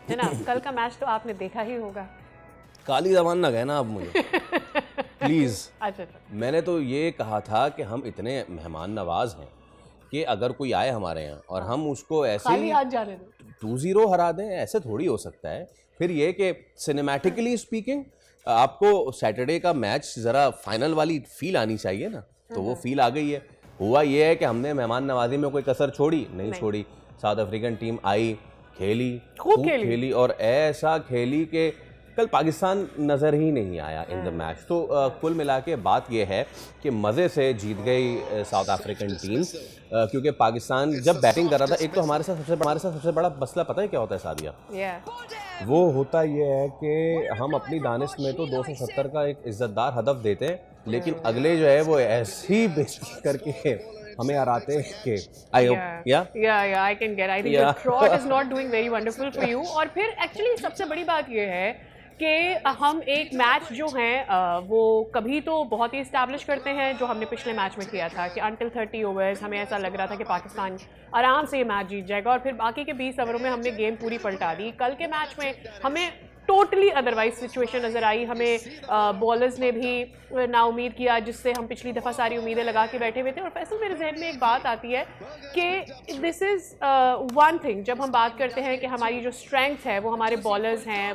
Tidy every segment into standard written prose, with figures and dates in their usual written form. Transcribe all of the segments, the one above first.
है ना। कल का मैच तो आपने देखा ही होगा। काली जबान ना कहना आप मुझे प्लीज़। अच्छा, मैंने तो ये कहा था कि हम इतने मेहमान नवाज हैं कि अगर कोई आए हमारे यहाँ और हम उसको ऐसे खाली ही हाथ जाने दो। 2-0 हरा दें, ऐसे थोड़ी हो सकता है। फिर ये कि सिनेमैटिकली स्पीकिंग आपको सैटरडे का मैच ज़रा फाइनल वाली फील आनी चाहिए ना, तो वो फील आ गई है। हुआ ये है कि हमने मेहमान नवाजी में कोई कसर छोड़ी नहीं छोड़ी। साउथ अफ्रीकन टीम आई, खेली, खूब खेली और ऐसा खेली कि कल पाकिस्तान नज़र ही नहीं आया इन द मैच। तो कुल मिला के बात यह है कि मज़े से जीत गई साउथ अफ्रीकन टीम, क्योंकि पाकिस्तान जब बैटिंग कर रहा था, एक तो हमारे साथ सबसे बड़ा मसला पता है क्या होता है सादिया? वो होता यह है कि हम अपनी दानिश में तो 270 का एक इज्जतदार हदफ देते हैं, लेकिन अगले जो है वो ऐसी बेइज्जती करके हमें हराते हैं कि I can get, I think your trout is not doing very wonderful for you. और फिर एक्चुअली सबसे बड़ी बात ये है कि हम एक मैच जो है वो कभी तो बहुत ही इस्टेब्लिश करते हैं, जो हमने पिछले मैच में किया था कि अंटिल 30 ओवर्स हमें ऐसा लग रहा था कि पाकिस्तान आराम से ये मैच जीत जाएगा, और फिर बाकी के 20 ओवरों में हमने गेम पूरी पलटा दी। कल के मैच में हमें टोटली अदरवाइज सिचुएशन नज़र आई। हमें बॉलर्स ने भी नाउमीद किया, जिससे हम पिछली दफ़ा सारी उम्मीदें लगा के बैठे हुए थे। और फैसल, मेरे जहन में एक बात आती है कि दिस इज़ वन थिंग, जब हम बात करते हैं कि हमारी जो स्ट्रेंथ है वो हमारे बॉलर्स हैं,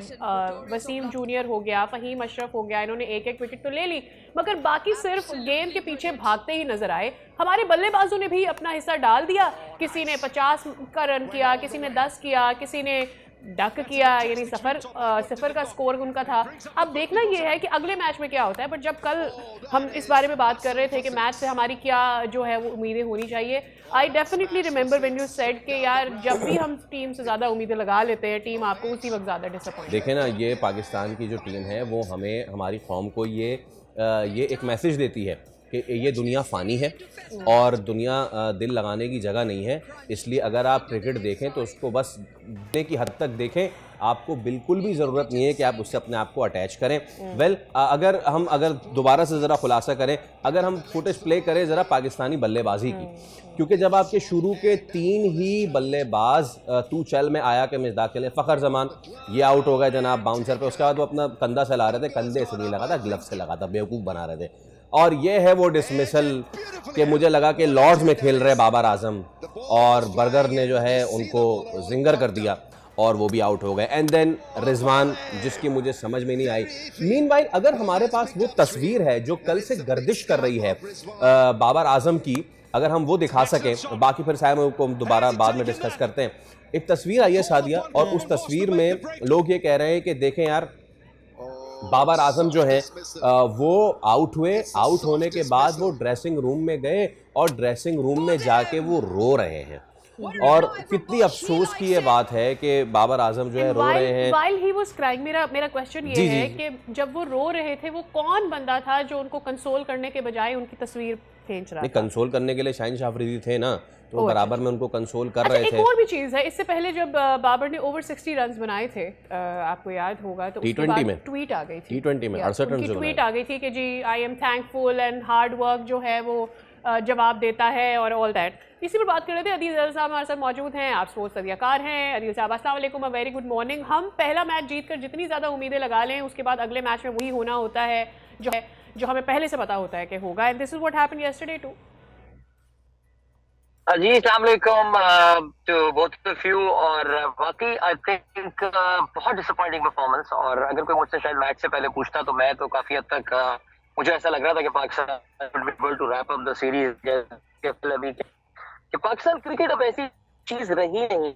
वसीम जूनियर हो गया, फ़हीम अशरफ हो गया, इन्होंने एक एक विकेट तो ले ली, मगर बाकी सिर्फ गेम के पीछे भागते ही नजर आए। हमारे बल्लेबाजों ने भी अपना हिस्सा डाल दिया, किसी ने 50 का रन किया, किसी ने 10 किया, किसी ने डक किया, यानी सिफर का स्कोर उनका था। अब देखना यह है कि अगले मैच में क्या होता है। बट जब कल हम इस बारे में बात कर रहे थे कि मैच से हमारी क्या जो है वो उम्मीदें होनी चाहिए, I definitely remember when you said कि यार जब भी हम टीम से ज़्यादा उम्मीदें लगा लेते हैं, टीम आपको उसी वक्त ज़्यादा डिसअपॉइंट। देखें ना, ये पाकिस्तान की जो टीम है वो हमें, हमारी कौम को ये एक मैसेज देती है कि ये दुनिया फ़ानी है और दुनिया दिल लगाने की जगह नहीं है। इसलिए अगर आप क्रिकेट देखें तो उसको बस देखने की हद तक देखें, आपको बिल्कुल भी ज़रूरत नहीं है कि आप उससे अपने आप को अटैच करें। अगर दोबारा से ज़रा खुलासा करें, अगर हम फुटेज प्ले करें ज़रा पाकिस्तानी बल्लेबाजी की, क्योंकि जब आपके शुरू के 3 ही बल्लेबाज तू चल में आया कि मिसदाक के लिए फ़खर जमान ये आउट हो गए जनाब बाउंसर पे, उसके बाद वो अपना कंधा से ला रहे थे, कंधे से नहीं लगा था, ग्लव से लगा था, बेवकूफ़ बना रहे थे। और ये है वो डिसमिसल कि मुझे लगा कि लॉर्ड्स में खेल रहे बाबर आजम, और बर्गर ने जो है उनको जिंगर कर दिया और वो भी आउट हो गए। एंड देन रिजवान, जिसकी मुझे समझ में नहीं आई। मीनवाइल अगर हमारे पास वो तस्वीर है जो कल से गर्दिश कर रही है बाबर आजम की, अगर हम वो दिखा सकें, बाकी फिर शायद उनको दोबारा बाद में डिस्कस करते हैं। एक तस्वीर आई है सादिया, और उस तस्वीर में लोग ये कह रहे हैं कि देखें यार, बाबर आजम जो है वो आउट हुए, आउट होने के बाद वो ड्रेसिंग रूम में गए और ड्रेसिंग रूम में जाके वो रो रहे हैं। और कितनी अफसोस की ये बात है कि बाबर आजम जो है रो रहे हैं। While he was crying, मेरा क्वेश्चन ये है कि जब वो रो रहे थे, वो कौन बंदा था जो उनको कंसोल करने के बजाय उनकी तस्वीर खींच रहा था? कंसोल करने के लिए शाहीन शाह अफरीदी थे ना, तो बराबर में उनको कंसोल कर रहे थे। एक और भी चीज़ है, इससे पहले जब बाबर ने ओवर 60 रन बनाए थे, आपको याद होगा, तो उसके बाद ट्वीट आ गई थी, T20 में 68 रन ट्वीट आ गई थी कि जी I am thankful and hard work जो है वो जवाब देता है और ऑल दैट। इसी पर बात कर रहे थे। अदील साहब हमारे साथ मौजूद हैं, आप स्पोर्ट्स सदियाकार हैं। अदील साहब अस्सलाम वालेकुम, वेरी गुड मॉर्निंग। हम पहला मैच जीतकर जितनी ज़्यादा उम्मीदें लगा लें, उसके बाद अगले मैच में वही होना होता है जो हमें पहले से पता होता है कि होगा। And this is what happened yesterday too. जी अस्सलाम वालेकुम टू बोथ ऑफ यू। और वाकई आई थिंक बहुत डिसअपॉइंटिंग परफॉर्मेंस। और अगर कोई मुझसे शायद मैच से पहले पूछता तो मैं तो काफी हद तक मुझे ऐसा लग रहा था कि Pakistan would be able to wrap up the series, कि पाकिस्तान क्रिकेट अब ऐसी चीज रही नहीं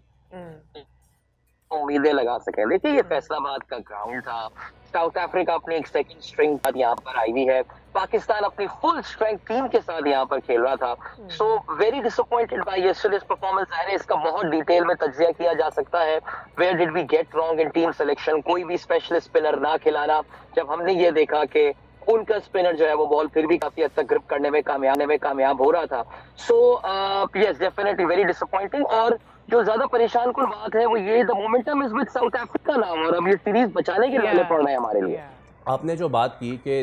उम्मीदें लगा सके। देखिए ये फैसलाबाद का ग्राउंड था, साउथ अफ्रीका अपनी एक सेकंड स्ट्रिंग के साथ यहाँ पर आई हुई है, पाकिस्तान अपनी फुल स्ट्रेंथ टीम के साथ यहाँ पर खेल रहा था। So very disappointed by yesterday's performance. इसका बहुत डिटेल में तज्जिया किया जा सकता है, where did we get wrong in team selection, कोई भी स्पेशलिस्ट स्पिनर ना खिलाना, जब हमने ये देखा कि उनका स्पिनर जो है वो बॉल फिर भी काफी हद तक ग्रिप करने में कामयाब हो रहा था। So yes definitely very disappointing. और जो ज्यादा परेशान कुल बात है वो ये, the momentum is with south Africa now, और अब ये सीरीज बचाने के लिए पड़ रहा है हमारे लिए। आपने जो बात की कि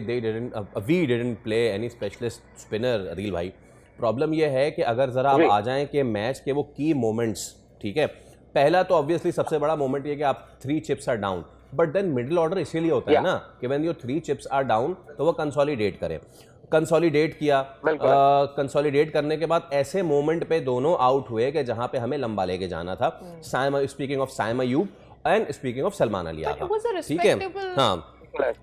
we didn't play any specialist spinner, Adeel भाई, प्रॉब्लम ये है कि अगर ज़रा आप आ जाएं कि मैच के वो की मोमेंट्स, ठीक है, पहला तो ऑब्वियसली सबसे बड़ा मोमेंट ये कि आप 3 chips are down, but then middle order इसीलिए होता है ना कि when your 3 chips are down तो वो कंसोलिडेट करे। कंसोलिडेट किया, कंसोलिडेट करने के बाद ऐसे मोमेंट पे दोनों आउट हुए कि जहां पे हमें लंबा लेके जाना था। Speaking of Saim Ayub and speaking of Salman Ali Agha, ठीक है। हाँ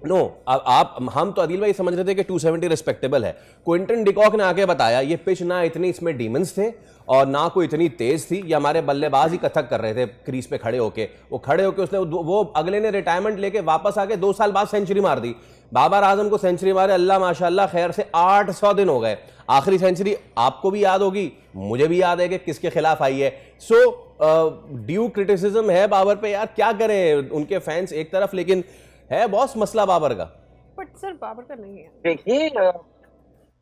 नो आप हम तो अदिल भाई समझ रहे थे कि 270 रिस्पेक्टेबल है। क्विंटन डिकॉक ने आके बताया ये पिच ना इतनी इसमें डीमंस थे और ना कोई इतनी तेज थी, या हमारे बल्लेबाज ही कथक कर रहे थे क्रीज पे खड़े होके। वो खड़े होके उसने वो अगले ने रिटायरमेंट लेके वापस आके 2 साल बाद सेंचुरी मार दी। बाबर आजम को सेंचुरी मारे अल्लाह माशाल्लाह खैर से 800 दिन हो गए। आखिरी सेंचुरी आपको भी याद होगी, मुझे भी याद है कि किसके खिलाफ आई है। सो ड्यू क्रिटिसिज्म है बाबर पे यार, क्या करें, उनके फैंस एक तरफ, लेकिन है बॉस मसला बाबर का। बट सर बाबर का नहीं है।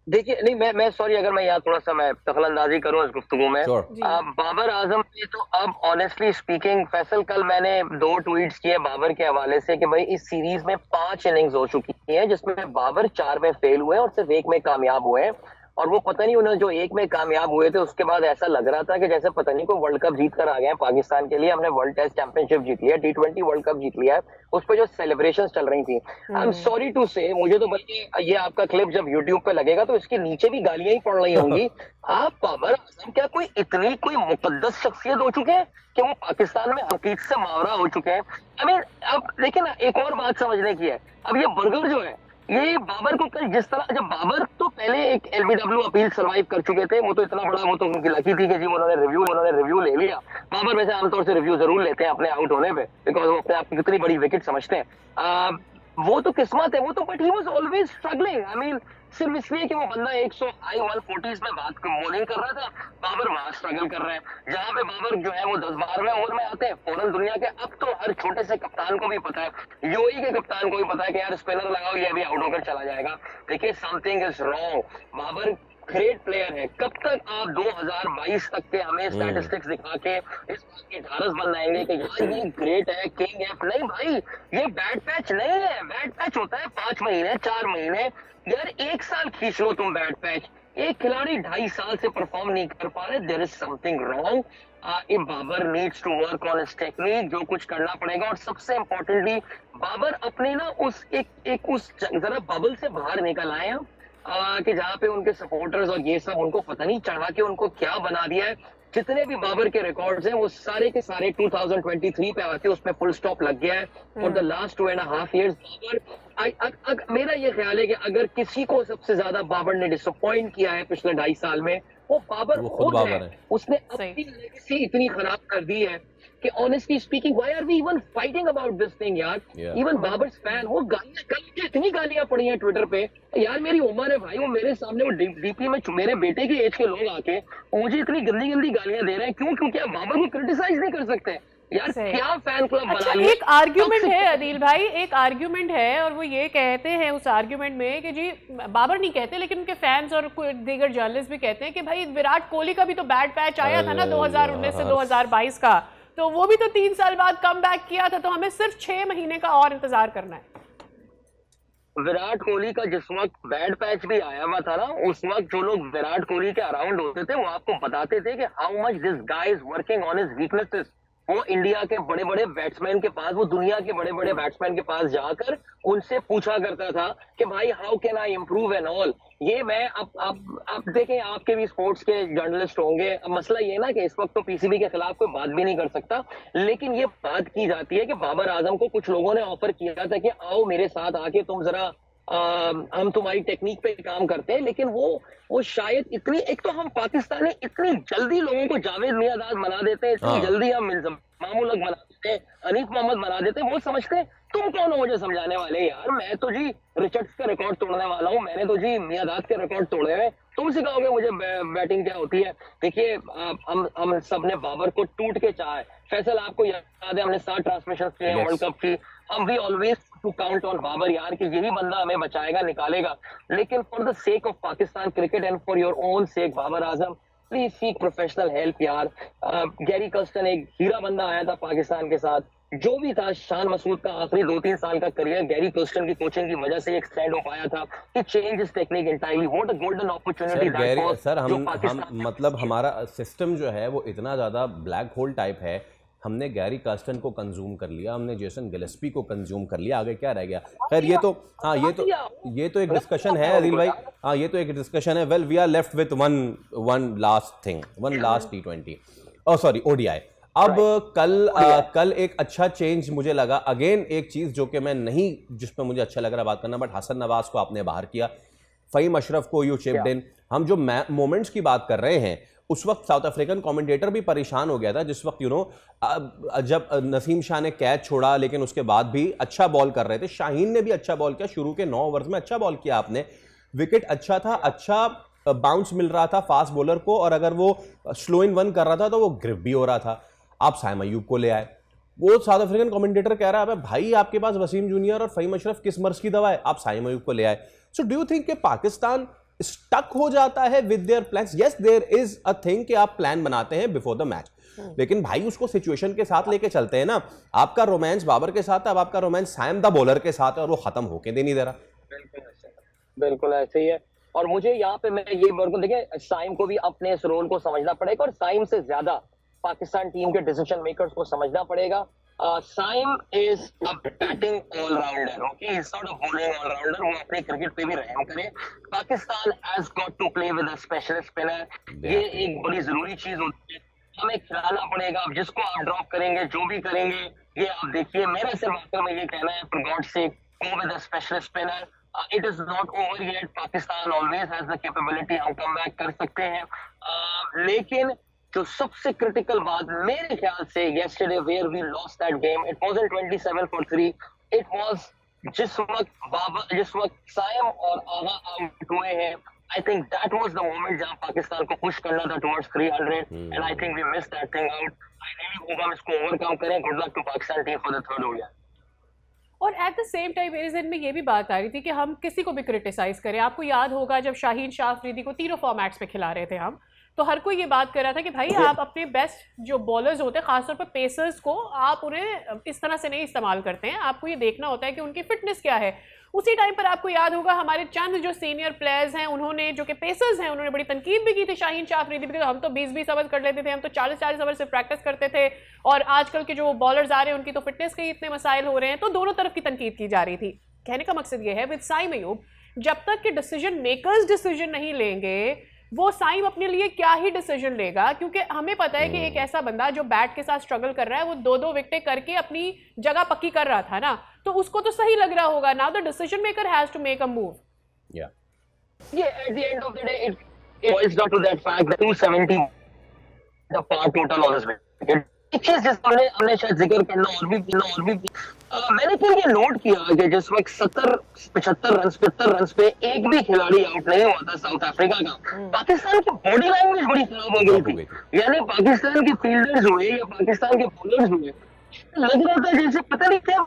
देखिए नहीं, मैं सॉरी अगर मैं यहाँ थोड़ा सा मैं दखलंदाजी करूँ इस गुफ्तगू में। बाबर आजम ने तो अब ऑनेस्टली स्पीकिंग, फैसल कल मैंने 2 ट्वीट्स किए बाबर के हवाले से कि भाई इस सीरीज में 5 इनिंग्स हो चुकी हैं जिसमें बाबर 4 में फेल हुए और सिर्फ 1 में कामयाब हुए हैं। और वो पता नहीं उन्हें जो 1 में कामयाब हुए थे उसके बाद ऐसा लग रहा था कि जैसे पता नहीं कोई वर्ल्ड कप जीत कर आ गए हैं पाकिस्तान के लिए। हमने वर्ल्ड टेस्ट चैंपियनशिप जीत लिया, T20 वर्ल्ड कप जीत लिया है। उस पर जो सेलिब्रेशन चल रही थी, आई एम सॉरी टू से, मुझे तो बल्कि ये आपका क्लिप जब यूट्यूब पे लगेगा तो इसके नीचे भी गालियां ही पड़ रही होंगी। आप बाबर आजम क्या कोई इतनी कोई मुकद्दस शख्सियत हो चुके हैं कि वो पाकिस्तान में हकीकत से मावरा हो चुके हैं। आई मीन अब देखिए ना, एक और बात समझने की है। अब ये बर्गर जो है, ये बाबर को कल जिस तरह, जब बाबर तो पहले एक LBW अपील सर्वाइव कर चुके थे, वो तो इतना बड़ा, वो तो उनकी लकी थी कि जी उन्होंने रिव्यू ले लिया। बाबर वैसे आमतौर से रिव्यू जरूर लेते हैं अपने आउट होने पे, बिकॉज वो अपने आप की कितनी बड़ी विकेट समझते हैं। वो तो किस्मत है, वो तो, but he was always struggling. I mean सिर्फ इसलिए कि वो बंदा 140 में बात बॉलिंग कर रहा था, बाबर वहां स्ट्रगल कर रहे हैं। जहां पे बाबर जो है वो 10-12वें ओवर में आते हैं फौरन दुनिया के, अब तो हर छोटे से कप्तान को भी पता है, यूएई के कप्तान को भी पता है कि यार स्पिनर लगाओ, ये भी आउट होकर चला जाएगा। देखिए something is wrong. Babar great player है। कब तक आप 2022 तक के हमें स्टैटिस्टिक्स दिखा के इस बात के ढारस बनाएंगे कि यार ये ग्रेट है, किंग है? नहीं भाई, ये बैड पैच नहीं है। बैड पैच होता है 5 महीने 4 महीने, यार 1 साल खींच लो तुम बैड पैच। एक खिलाड़ी 2.5 साल से परफॉर्म नहीं कर पा रहे, there is something wrong. Babar needs to work on his technique, जो कुछ करना पड़ेगा। और सबसे इम्पोर्टेंटली बाबर अपने ना उस उस जरा बबल से बाहर निकल आए हैं कि जहाँ पे उनके सपोर्टर्स और ये सब उनको पता नहीं चढ़ा के उनको क्या बना दिया है। जितने भी बाबर के रिकॉर्ड्स हैं वो सारे के सारे 2023 पे आके उसमें फुल स्टॉप लग गया है। For the last 2.5 years Babar, मेरा ये ख्याल है कि अगर किसी को सबसे ज्यादा बाबर ने डिसअपॉइंट किया है पिछले 2.5 साल में, वो बाबर खुद है। उसने अपनी लेगेसी इतनी खराब कर दी है कि honestly speaking, why are we even fighting about this thing यार? इवन बाबर्स फैन, वो गालियां, कल इतनी गालियां पड़ी हैं ट्विटर पे यार। मेरी उम्र है भाई, वो मेरे सामने वो डीपी में मेरे बेटे की एज के लोग आके मुझे इतनी गंदी गंदी गालियां दे रहे हैं। क्यों? क्योंकि आप बाबर को क्रिटिसाइज नहीं कर सकते यार। क्या फैन क्लब बना लिया? एक आर्ग्यूमेंट है अदिल भाई, एक आर्ग्यूमेंट है, और वो ये कहते हैं उस आर्ग्यूमेंट में कि जी, बाबर नहीं कहते लेकिन उनके फैंस और दीगर जर्नलिस्ट भी कहते हैं कि भाई विराट कोहली का भी तो बैड पैच आया था ना 2019 से 2022 का, तो वो भी तो 3 साल बाद कम बैक किया था, तो हमें सिर्फ 6 महीने का और इंतजार करना है। विराट कोहली का जिस वक्त बैड पैच भी आया हुआ था ना, उस वक्त जो लोग विराट कोहली के अराउंड होते थे वो आपको बताते थे कि how much this guy is working on his weaknesses. वो इंडिया के बड़े बड़े बैट्समैन के पास, वो दुनिया के बड़े बड़े बैट्समैन के पास जाकर उनसे पूछा करता था कि भाई how can I improve and all. ये मैं अब देखें, आपके भी स्पोर्ट्स के जर्नलिस्ट होंगे। अब मसला ये ना कि इस वक्त तो पीसीबी के खिलाफ कोई बात भी नहीं कर सकता, लेकिन ये बात की जाती है कि बाबर आजम को कुछ लोगों ने ऑफर किया था कि आओ मेरे साथ आके तुम जरा हम तुम्हारी टेक्निक पे काम करते हैं। लेकिन वो शायद इतनी, एक तो हम पाकिस्तानी इतनी जल्दी लोगों को जावेद मियादाद बना देते हैं, इतनी जल्दी हम मामूल बना देते हैं, हनीफ मोहम्मद बना देते हैं। वो समझते हैं तुम कौन हो मुझे समझाने वाले यार? मैं तो जी रिचर्ड्स का रिकॉर्ड तोड़ने वाला हूँ, मैंने तो जी मियादाद के रिकॉर्ड तोड़े हुए, तुम सिखाओगे मुझे बैटिंग क्या होती है? देखिए हम सब ने बाबर को टूट के चाहा है। फैसल, आपको याद है हमने 7 ट्रांसमिशन किए वर्ल्ड कप की। हम we always to count on Babar यार, कि यही बंदा हमें बचाएगा, निकालेगा। लेकिन for the sake of Pakistan cricket and for your own sake, Babar Azam please seek professional help यार। गैरी कर्स्टन एक हीरा बंदा आया था पाकिस्तान के साथ, जो भी था। शान मसूद का आखिरी 2-3 साल का करियर गैरी कर्स्टन की कोचिंग की वजह से एक्सटेंड हो पाया था। कि चेंज इस technique entirely, what a golden opportunity. Sir हम मतलब हमारा सिस्टम जो है वो इतना ज्यादा ब्लैक होल टाइप है हमने गैरी कार्स्टन को कंज्यूम कर लिया, हमने जेसन गिलेस्पी को कंज्यूम कर लिया, आगे क्या रह गया? खैर ये तो हाँ ये तो एक डिस्कशन है अदिल भाई, हाँ ये तो एक डिस्कशन है। Well we are left with one last thing, one last T20 sorry ODI। अब कल एक अच्छा चेंज मुझे लगा, अगेन एक चीज जो कि मैं नहीं, जिस पर मुझे अच्छा लग रहा बात करना, बट हसन नवाज को आपने बाहर किया, फ़हीम अशरफ को यू चिप्ड इन। हम जो मोमेंट्स की बात कर रहे हैं, उस वक्त साउथ अफ्रीकन कमेंटेटर भी परेशान हो गया था जिस वक्त जब नसीम शाह ने कैच छोड़ा, लेकिन उसके बाद भी अच्छा बॉल कर रहे थे। शाहीन ने भी अच्छा बॉल किया, शुरू के 9 ओवर्स में अच्छा बॉल किया आपने, विकेट अच्छा था, अच्छा बाउंस मिल रहा था फास्ट बॉलर को, और अगर वो स्लो इन वन कर रहा था तो वो ग्रिप भी हो रहा था। आप साइम अयूब को ले आए, वो साउथ अफ्रीकन कमेंटेटर कह रहा है भाई आपके पास वसीम जूनियर और फ़हीम अशरफ किस मर्ज की दवा है, आप साइम अयूब को ले आए। सो डू यू थिंक कि पाकिस्तान स्टक हो जाता है with their plans? Yes there is a thing कि आप प्लान बनाते हैं बिफोर द मैच, लेकिन भाई उसको सिचुएशन के साथ लेके चलते हैं ना। आपका रोमांस बाबर के साथ है, अब आपका रोमांस साइम द बॉलर के साथ है, और वो खत्म होके दे नहीं दे रहा। बिल्कुल ऐसे ही है। और मुझे यहाँ पे मैं ये बिल्कुल देखिए, साइम को भी अपने इस रोल को समझना पड़ेगा, और साइम से ज्यादा पाकिस्तान टीम के डिसीजन मेकर्स को समझना पड़ेगा। Saim is a batting allrounder, okay, he is not a bowling allrounder. वो अपने क्रिकेट पे भी रहम करे। Pakistan has got to play with a specialist spinner, ये एक बड़ी जरूरी चीज होती है, हमें खिलाना पड़ेगा। अब जिसको आप ड्रॉप करेंगे, जो भी करेंगे, ये आप देखिए। मेरा सिर्फ आखिर में ये कहना है, for God sake go with a specialist spinner. It is not over yet, Pakistan always has the capability, हम कम बैक कर सकते हैं। लेकिन जो सबसे क्रिटिकल बात मेरे ख्याल से yesterday where we lost that game, it wasn't 27 for 3, it was जिस वक्त साइम और आगा आउट हुए हैं, I think that was the moment जहां पाकिस्तान को पुश करना था towards 300, and I think we missed that thing out. I really hope हम इसको ओवरकम करें। Good luck to Pakistan team for the third ODI. और एट द सेम टाइम मेरे ज़हन में ये भी बात आ रही थी कि हम किसी को भी क्रिटिसाइज करें। आपको याद होगा जब शाहीन शाह अफरीदी को तीनों फॉर्मेट्स में खिला रहे थे हम, तो हर कोई ये बात कर रहा था कि भाई आप अपने बेस्ट जो बॉलर्स होते हैं, खासतौर पर पेसर्स को, आप उन्हें इस तरह से नहीं इस्तेमाल करते हैं, आपको ये देखना होता है कि उनकी फिटनेस क्या है। उसी टाइम पर आपको याद होगा हमारे चंद जो सीनियर प्लेयर्स हैं, उन्होंने, जो कि पेसर्स हैं, उन्होंने बड़ी तनकीद भी की थी शाहीन शाह अफरीदी पे। हम तो 20-20 ओवर कर लेते थे, हम तो 40-40 ओवर से प्रैक्टिस करते थे, और आजकल के जो बॉलर्स आ रहे हैं उनकी तो फिटनेस के इतने मसाइल हो रहे हैं। तो दोनों तरफ की तनकीद की जा रही थी। कहने का मकसद ये है, विद साइम अयूब, जब तक कि डिसीजन मेकर्स डिसीजन नहीं लेंगे, वो साइम अपने लिए क्या ही डिसीजन लेगा? क्योंकि हमें पता है कि एक ऐसा बंदा जो बैट के साथ स्ट्रगल कर रहा है, वो 2-2 विकेटें करके अपनी जगह पक्की कर रहा था ना, तो उसको तो सही लग रहा होगा। Now the decision maker has to make a move. At the end of the day it boils down to that fact that 270 the par total on his wicket. एक चीज जिसका हमने शायद जिक्र करना और भी मैंने तो ये नोट किया कि जिस वक्त 75 रन पे एक भी खिलाड़ी आउट नहीं हुआ था साउथ अफ्रीका का, पाकिस्तान की बॉडी लैंग्वेज बड़ी खराब हो गई थी। यानी पाकिस्तान के फील्डर्स हुए या पाकिस्तान के बॉलर्स हुए, लग रहा था जैसे पता नहीं क्या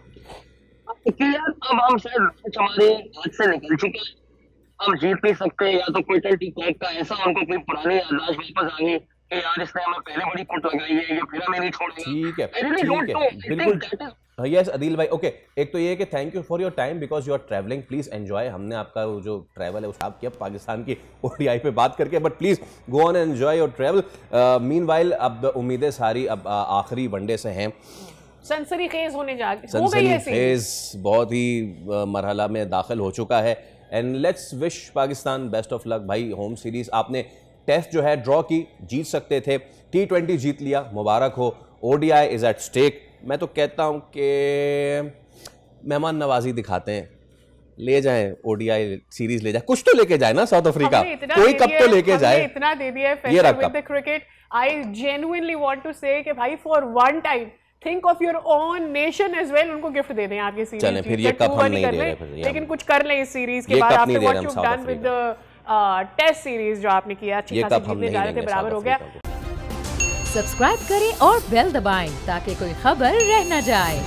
कि यार अब हम शायद मैच हमारे हाथ से निकल चुके हैं, हम जीत नहीं सकते, या तो कोई टी का ऐसा उनको कोई पुरानी याददाश्त वापस आ गई कि यार इसने हमें पहले बड़ी कुट लगाई है, ये फिर हमें नहीं छोड़ेगा। ठीक है, बिल्कुल। यस अदील भाई, ओके, एक तो ये है कि thank you for your time because you are travelling, please enjoy. हमने आपका जो ट्रैवल है उसका आप किया पाकिस्तान की ODI पे बात करके, but please go on and enjoy your travel. Meanwhile अब उम्मीदें सारी अब आखिरी वनडे से हैं, सनसनीखेज होने जा गई, सनसनीखेज बहुत ही मरहला में दाखिल हो चुका है, and let's wish Pakistan best of luck भाई। होम सीरीज आपने टेस्ट जो है ड्रॉ की, जीत सकते थे, T20 जीत लिया, मुबारक हो। ODI is at stake. मैं तो कहता हूं कि मेहमान नवाजी दिखाते हैं, ले जाएं ODI सीरीज, ले जाए, कुछ तो लेके जाए ना साउथ अफ्रीका, कोई कप तो लेके जाए। इतना दे दिया है with the cricket. I genuinely want to say कि भाई for one time think of your own nation as well, उनको गिफ्ट दे दें आप ये सीरीज। चलें फिर ये कप हम नहीं दे रहे फिर, लेकिन कुछ कर लें इस सीरीज के बाद, after what you done with the test series जो आपने किया, अच्छी खासी जीतने जा रहे थे, बराबर हो गया। सब्सक्राइब करें और बेल दबाएं ताकि कोई खबर रह न जाए।